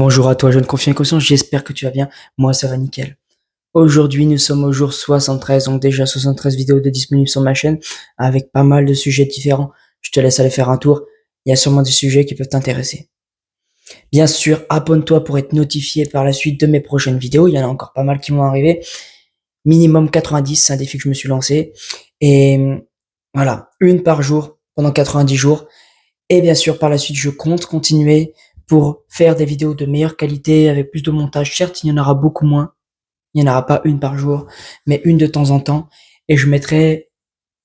Bonjour à toi, jeune confiant et conscient, j'espère que tu vas bien. Moi, ça va nickel. Aujourd'hui, nous sommes au jour 73, donc déjà 73 vidéos de disponibles sur ma chaîne, avec pas mal de sujets différents. Je te laisse aller faire un tour. Il y a sûrement des sujets qui peuvent t'intéresser. Bien sûr, abonne-toi pour être notifié par la suite de mes prochaines vidéos. Il y en a encore pas mal qui vont arriver. Minimum 90, c'est un défi que je me suis lancé. Et voilà, une par jour pendant 90 jours. Et bien sûr, par la suite, je compte continuer pour faire des vidéos de meilleure qualité, avec plus de montage. Certes, il y en aura beaucoup moins. Il n'y en aura pas une par jour, mais une de temps en temps. Et je mettrai,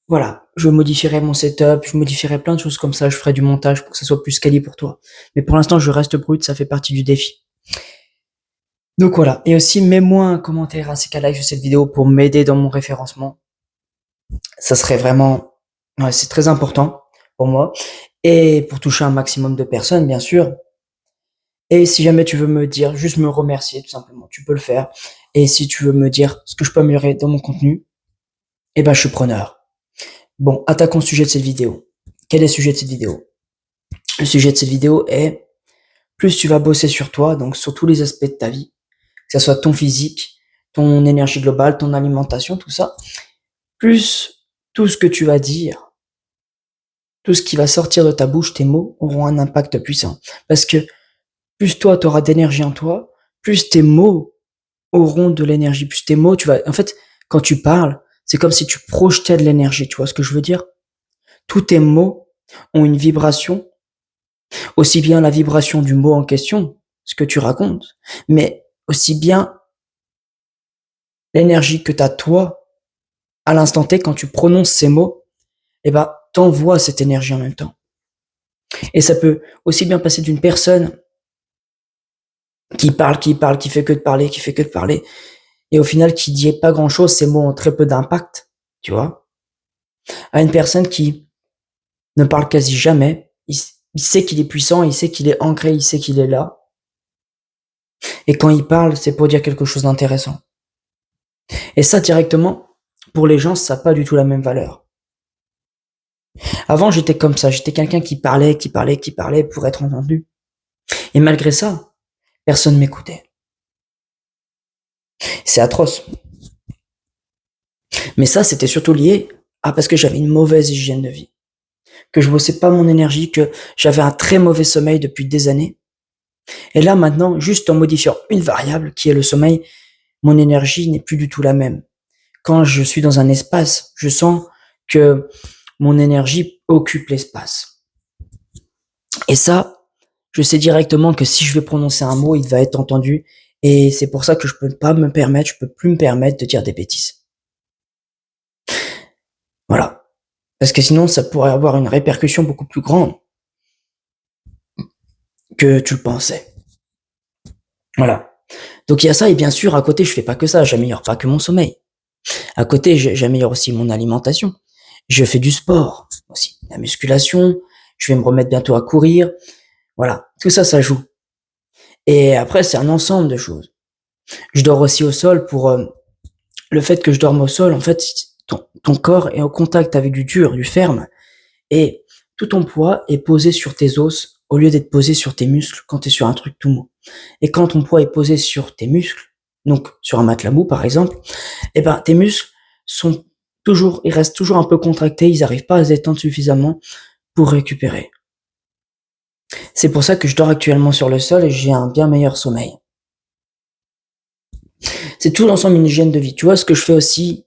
voilà, je modifierai mon setup, je modifierai plein de choses comme ça. Je ferai du montage pour que ça soit plus quali pour toi. Mais pour l'instant, je reste brut, ça fait partie du défi. Donc voilà. Et aussi, mets-moi un commentaire ainsi qu'un like sur cette vidéo pour m'aider dans mon référencement. Ça serait vraiment, ouais, c'est très important pour moi. Et pour toucher un maximum de personnes, bien sûr. Et si jamais tu veux me dire, juste me remercier, tout simplement, tu peux le faire. Et si tu veux me dire ce que je peux améliorer dans mon contenu, eh ben, je suis preneur. Bon, attaquons le sujet de cette vidéo. Quel est le sujet de cette vidéo? Le sujet de cette vidéo est, plus tu vas bosser sur toi, donc sur tous les aspects de ta vie, que ce soit ton physique, ton énergie globale, ton alimentation, tout ça, plus tout ce que tu vas dire, tout ce qui va sortir de ta bouche, tes mots, auront un impact puissant. Parce que plus toi, tu auras d'énergie en toi, plus tes mots auront de l'énergie. Plus tes mots, en fait, quand tu parles, c'est comme si tu projetais de l'énergie. Tu vois ce que je veux dire? Tous tes mots ont une vibration, aussi bien la vibration du mot en question, ce que tu racontes, mais aussi bien l'énergie que tu as toi, à l'instant T, quand tu prononces ces mots, eh ben, t'envoies cette énergie en même temps. Et ça peut aussi bien passer d'une personne qui parle, qui fait que de parler, qui fait que de parler, et au final, qui dit pas grand chose, ces mots ont très peu d'impact, tu vois, à une personne qui ne parle quasi jamais, il sait qu'il est puissant, il sait qu'il est ancré, il sait qu'il est là, et quand il parle, c'est pour dire quelque chose d'intéressant. Et ça, directement, pour les gens, ça n'a pas du tout la même valeur. Avant, j'étais comme ça, j'étais quelqu'un qui parlait pour être entendu. Et malgré ça, personne m'écoutait. C'est atroce. Mais ça, c'était surtout lié à parce que j'avais une mauvaise hygiène de vie. Que je bossais pas mon énergie, que j'avais un très mauvais sommeil depuis des années. Et là, maintenant, juste en modifiant une variable, qui est le sommeil, mon énergie n'est plus du tout la même. Quand je suis dans un espace, je sens que mon énergie occupe l'espace. Et ça, je sais directement que si je vais prononcer un mot, il va être entendu. Et c'est pour ça que je peux plus me permettre de dire des bêtises. Voilà. Parce que sinon, ça pourrait avoir une répercussion beaucoup plus grande que tu le pensais. Voilà. Donc il y a ça, et bien sûr, à côté, je fais pas que ça, j'améliore pas que mon sommeil. À côté, j'améliore aussi mon alimentation. Je fais du sport aussi, la musculation, je vais me remettre bientôt à courir. Voilà, tout ça, ça joue. Et après, c'est un ensemble de choses. Je dors aussi au sol pour le fait que je dorme au sol, en fait, ton corps est en contact avec du dur, du ferme, et tout ton poids est posé sur tes os au lieu d'être posé sur tes muscles quand tu es sur un truc tout mou. Et quand ton poids est posé sur tes muscles, donc sur un matelas mou par exemple, eh ben tes muscles ils restent toujours un peu contractés, ils n'arrivent pas à se détendre suffisamment pour récupérer. C'est pour ça que je dors actuellement sur le sol et j'ai un bien meilleur sommeil. C'est tout l'ensemble d'une hygiène de vie. Tu vois ce que je fais aussi,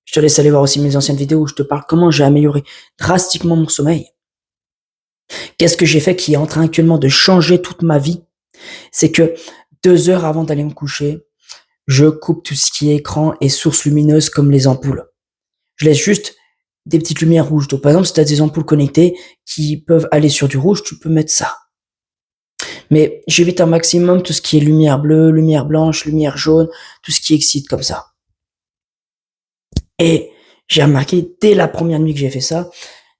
je te laisse aller voir aussi mes anciennes vidéos où je te parle comment j'ai amélioré drastiquement mon sommeil. Qu'est-ce que j'ai fait qui est en train actuellement de changer toute ma vie? C'est que 2 heures avant d'aller me coucher, je coupe tout ce qui est écran et sources lumineuses comme les ampoules. Je laisse juste des petites lumières rouges. Donc, par exemple, si tu as des ampoules connectées qui peuvent aller sur du rouge, tu peux mettre ça. Mais j'évite un maximum tout ce qui est lumière bleue, lumière blanche, lumière jaune, tout ce qui excite comme ça. Et j'ai remarqué, dès la première nuit que j'ai fait ça,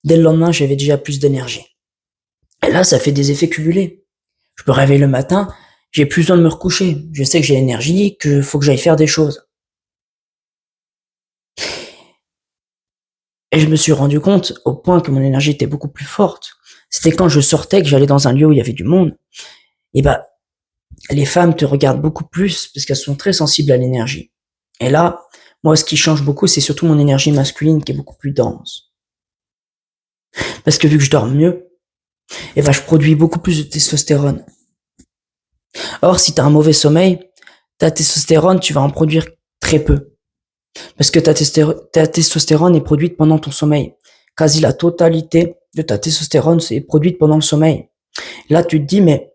dès le lendemain, j'avais déjà plus d'énergie. Et là, ça fait des effets cumulés. Je me réveille le matin, j'ai plus besoin de me recoucher. Je sais que j'ai l'énergie, qu'il faut que j'aille faire des choses. Et je me suis rendu compte, au point que mon énergie était beaucoup plus forte, c'était quand je sortais, que j'allais dans un lieu où il y avait du monde, et bah, les femmes te regardent beaucoup plus parce qu'elles sont très sensibles à l'énergie. Et là, moi, ce qui change beaucoup, c'est surtout mon énergie masculine qui est beaucoup plus dense. Parce que vu que je dors mieux, eh ben, je produis beaucoup plus de testostérone. Or, si tu as un mauvais sommeil, ta testostérone, tu vas en produire très peu. Parce que ta testostérone est produite pendant ton sommeil. Quasi la totalité de ta testostérone est produite pendant le sommeil. Là, tu te dis, mais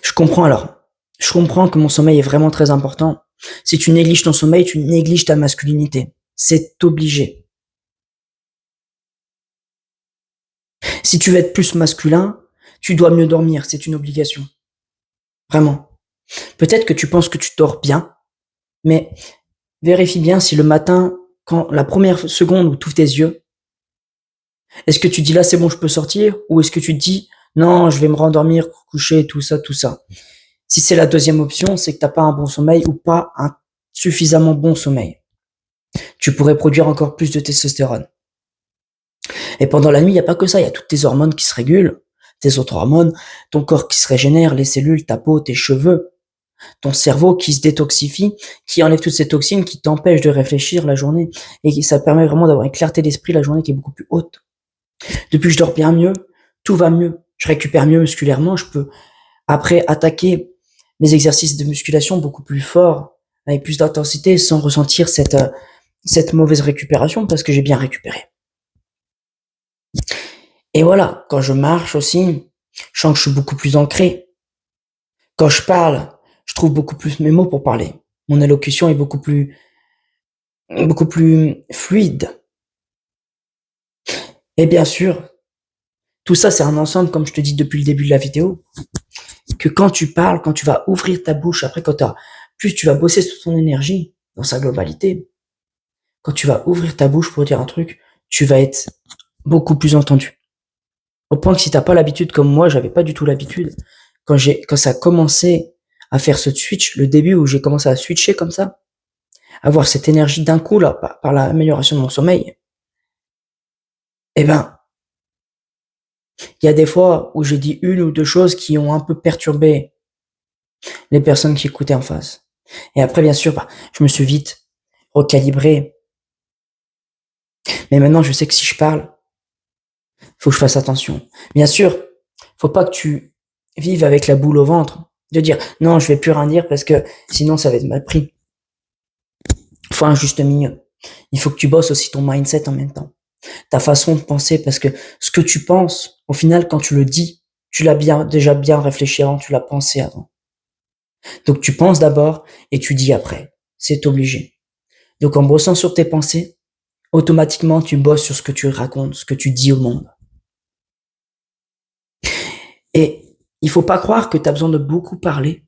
je comprends alors. Je comprends que mon sommeil est vraiment très important. Si tu négliges ton sommeil, tu négliges ta masculinité. C'est obligé. Si tu veux être plus masculin, tu dois mieux dormir. C'est une obligation. Vraiment. Peut-être que tu penses que tu dors bien, mais vérifie bien si le matin, quand la première seconde où tu ouvres tes yeux, est-ce que tu dis là c'est bon je peux sortir, ou est-ce que tu te dis non je vais me rendormir, coucher, tout ça, tout ça. Si c'est la deuxième option, c'est que t'as pas un bon sommeil ou pas un suffisamment bon sommeil. Tu pourrais produire encore plus de testostérone. Et pendant la nuit, il n'y a pas que ça, il y a toutes tes hormones qui se régulent, tes autres hormones, ton corps qui se régénère, les cellules, ta peau, tes cheveux, ton cerveau qui se détoxifie, qui enlève toutes ces toxines, qui t'empêchent de réfléchir la journée, et ça permet vraiment d'avoir une clarté d'esprit la journée qui est beaucoup plus haute. Depuis que je dors bien mieux, tout va mieux. Je récupère mieux musculairement, je peux après attaquer mes exercices de musculation beaucoup plus forts, avec plus d'intensité, sans ressentir cette mauvaise récupération, parce que j'ai bien récupéré. Et voilà, quand je marche aussi, je sens que je suis beaucoup plus ancré. Quand je parle, je trouve beaucoup plus mes mots pour parler. Mon élocution est beaucoup plus fluide. Et bien sûr, tout ça c'est un ensemble, comme je te dis depuis le début de la vidéo, que quand tu parles, quand tu vas ouvrir ta bouche, après plus tu vas bosser sur ton énergie dans sa globalité, quand tu vas ouvrir ta bouche pour dire un truc, tu vas être beaucoup plus entendu. Au point que si t'as pas l'habitude comme moi, j'avais pas du tout l'habitude, quand ça a commencé à faire ce switch, le début où j'ai commencé à switcher comme ça, avoir cette énergie d'un coup là, par l'amélioration de mon sommeil, eh ben, il y a des fois où j'ai dit une ou deux choses qui ont un peu perturbé les personnes qui écoutaient en face. Et après, bien sûr, je me suis vite recalibré. Mais maintenant, je sais que si je parle, faut que je fasse attention. Bien sûr, faut pas que tu vives avec la boule au ventre, de dire non, je vais plus rien dire parce que sinon ça va être mal pris. Faut un juste milieu. Il faut que tu bosses aussi ton mindset en même temps. Ta façon de penser, parce que ce que tu penses, au final, quand tu le dis, tu l'as déjà bien réfléchi avant, tu l'as pensé avant. Donc tu penses d'abord et tu dis après. C'est obligé. Donc en bossant sur tes pensées, automatiquement tu bosses sur ce que tu racontes, ce que tu dis au monde. Et il faut pas croire que tu as besoin de beaucoup parler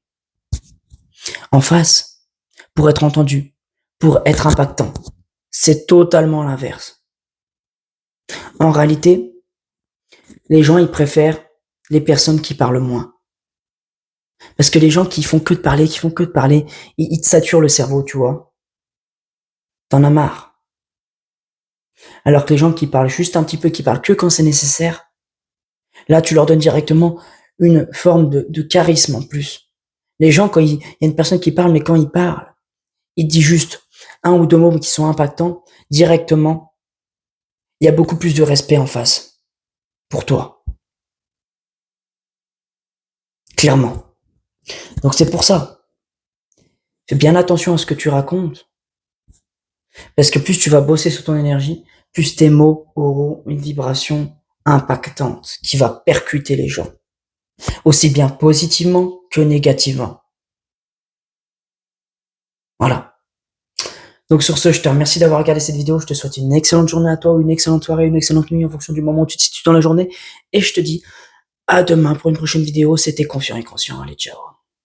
en face pour être entendu, pour être impactant. C'est totalement l'inverse. En réalité, les gens, ils préfèrent les personnes qui parlent moins. Parce que les gens qui font que de parler, ils te saturent le cerveau, tu vois. T'en as marre. Alors que les gens qui parlent juste un petit peu, qui parlent que quand c'est nécessaire, là, tu leur donnes directement une forme de charisme en plus. Les gens, il y a une personne qui parle, mais quand il parle, il dit juste un ou deux mots qui sont impactants, directement, il y a beaucoup plus de respect en face. Pour toi. Clairement. Donc c'est pour ça. Fais bien attention à ce que tu racontes. Parce que plus tu vas bosser sur ton énergie, plus tes mots auront une vibration impactante qui va percuter les gens. Aussi bien positivement que négativement. Voilà. Donc sur ce, je te remercie d'avoir regardé cette vidéo. Je te souhaite une excellente journée à toi, ou une excellente soirée, une excellente nuit en fonction du moment où tu te situes dans la journée. Et je te dis à demain pour une prochaine vidéo. C'était Confiant et Conscient. Allez, ciao.